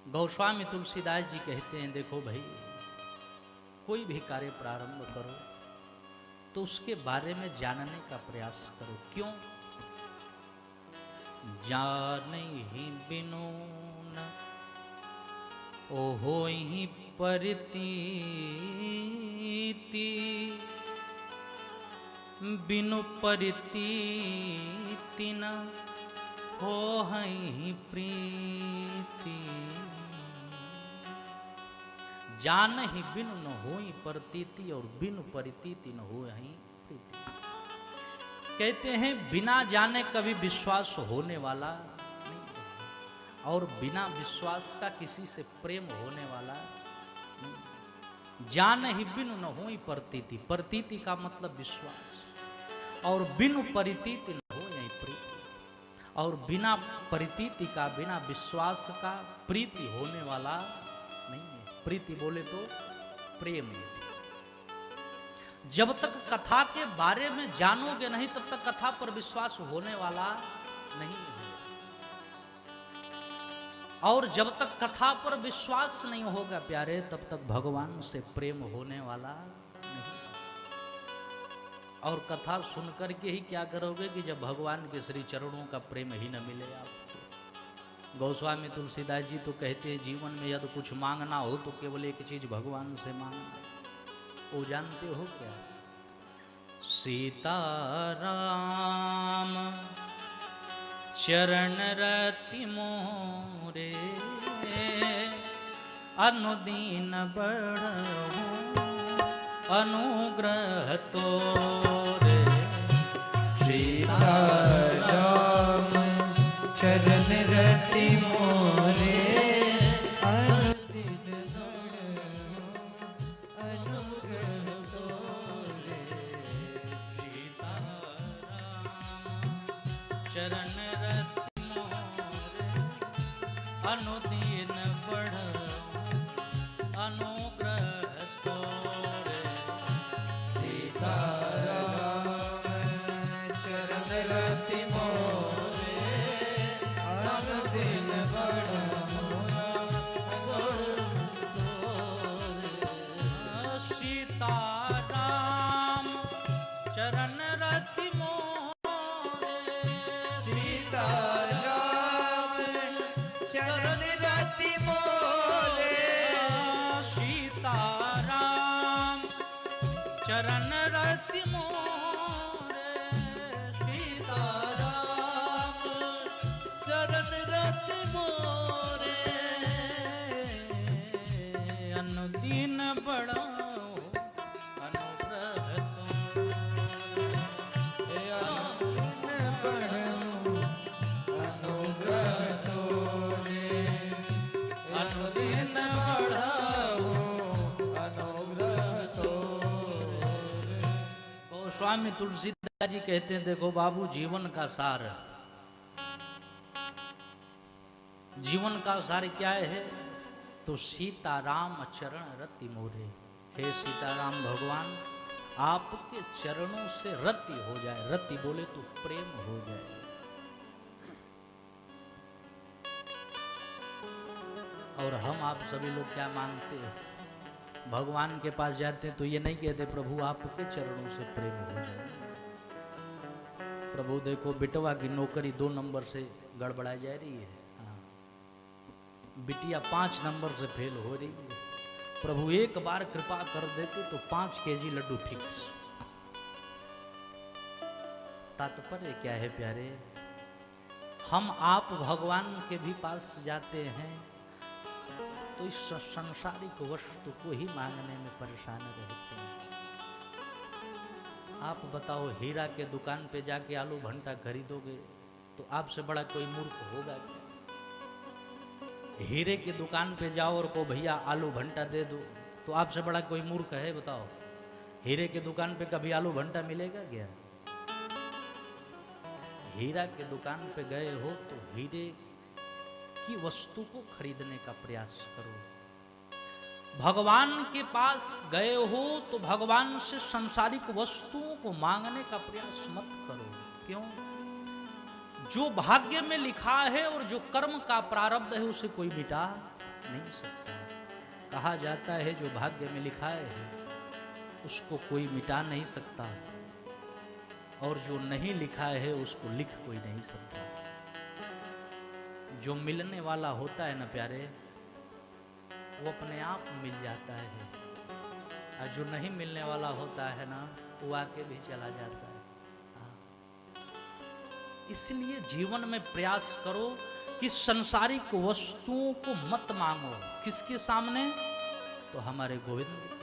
गोस्वामी तुलसीदास जी कहते हैं, देखो भाई, कोई भी कार्य प्रारंभ करो तो उसके बारे में जानने का प्रयास करो। क्यों? जानहि बिनु न होहि परितीति, बिनु परितीति न होहि प्रीति। जानहि बिनु न होई प्रतीति और बिनु परितीति न होई प्रीति। कहते हैं बिना जाने कभी विश्वास होने वाला नहीं और बिना विश्वास का किसी से प्रेम होने वाला नहीं। जानहि बिनु न होई प्रतीति, प्रतीति का मतलब विश्वास, और बिनु परितीति न होई प्रीति, और बिना परितीति का, बिना विश्वास का प्रीति होने वाला नहीं है। प्रीति बोले तो प्रेम। जब तक कथा के बारे में जानोगे नहीं तब तक कथा पर विश्वास होने वाला नहीं है, और जब तक कथा पर विश्वास नहीं होगा प्यारे तब तक भगवान से प्रेम होने वाला नहीं। और कथा सुनकर के ही क्या करोगे कि जब भगवान के श्री चरणों का प्रेम ही न मिले आपको। गोस्वामी तुलसीदास जी तो कहते हैं जीवन में यदि कुछ मांगना हो तो केवल एक चीज भगवान से मांगना। वो जानते हो क्या? सीताराम चरण रति मोरे, अनुदीन बढ़हु अनुग्रह तोरे। सीताराम चरण रति मोरे, अनुदीन बढ़हु अनुग्रह तोरे। सीताराम चरण रति मोरे, अनुदीन बढ़हु अनुग्रह तोरे। सीताराम चरण रति मोरे, अनुदीन बढ़हु अनुग्रह तोरे। सीताराम चरण रति मोरे, सीताराम चरण रति मोरे, सीताराम चरण रति मोरे, सीताराम चरण रति मोरे। अनुदीन बढ़ाओ अनुग्रह तोरे। अनुदीन बढ़हु अनुग्रह तोरे, अनुदीन बढ़हु अनुग्रह तोरे। गोस्वामी तुलसीदास जी कहते हैं, देखो बाबू, जीवन का सार, जीवन का सार क्या है? तो सीताराम चरण रति मोरे। हे सीताराम भगवान, आपके चरणों से रति हो जाए। रति बोले तो प्रेम हो जाए। और हम आप सभी लोग क्या मानते हैं? भगवान के पास जाते हैं तो ये नहीं कहते प्रभु आपके चरणों से प्रेम हो जाए। प्रभु देखो बिटवा की नौकरी 2 नंबर से गड़बड़ाई जा रही है, बिटिया 5 नंबर से फेल हो रही है। प्रभु एक बार कृपा कर देते तो 5 केजी लड्डू फिक्स। तात्पर्य क्या है प्यारे? हम आप भगवान के भी पास जाते हैं तो इस संसारिक वस्तु को ही मांगने में परेशान रहते हैं। आप बताओ, हीरा के दुकान पे जाके आलू भंटा खरीदोगे तो आपसे बड़ा कोई मूर्ख होगा क्या? हीरे की दुकान पे जाओ और को भैया आलू भंटा दे दो तो आपसे बड़ा कोई मूर्ख है? बताओ, हीरे की दुकान पे कभी आलू भंटा मिलेगा क्या? हीरा की दुकान पे गए हो तो हीरे की वस्तु को खरीदने का प्रयास करो। भगवान के पास गए हो तो भगवान से सांसारिक वस्तुओं को मांगने का प्रयास मत करो। क्यों? जो भाग्य में लिखा है और जो कर्म का प्रारब्ध है उसे कोई मिटा नहीं सकता। कहा जाता है जो भाग्य में लिखा है उसको कोई मिटा नहीं सकता, और जो नहीं लिखा है उसको लिख कोई नहीं सकता। जो मिलने वाला होता है ना प्यारे, वो अपने आप मिल जाता है, और जो नहीं मिलने वाला होता है ना, वो आके भी चला जाता है। इसलिए जीवन में प्रयास करो कि संसारिक वस्तुओं को मत मांगो। किसके सामने? तो हमारे गोविंद